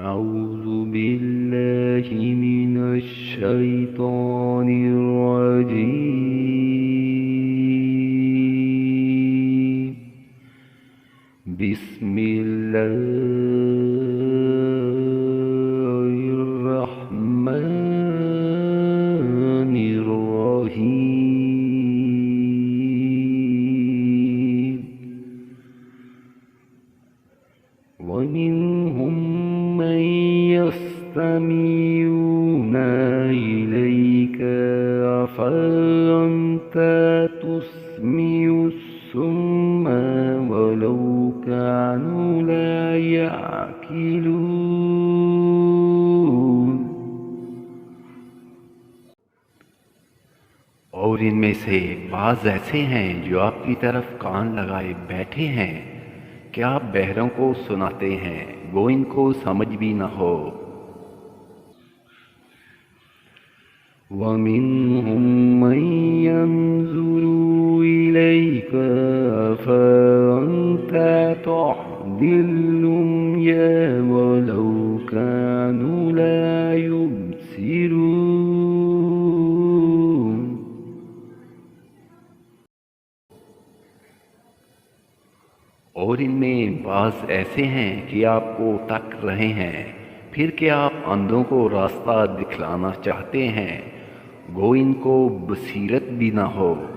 أعوذ بالله من الشيطان الرجيم. بسم الله الرحمن الرحيم. ومنهم من يستمعون إليك أفأنت تسمع الصم ولو كانوا لا يعقلون। और इनमें से बाज़ ऐसे हैं जो आपकी तरफ कान लगाए बैठे हैं। क्या आप बहरों को सुनाते हैं, वो इनको समझ भी न हो। ومنهم من ينظر إليك أفأنت تهدي العمي ولو كانوا لا يبصرون। और इनमें बाज़ ऐसे हैं कि आपको तक रहे हैं, फिर क्या आप अंधों को रास्ता दिखलाना चाहते हैं, गो इनको बसीरत भी ना हो।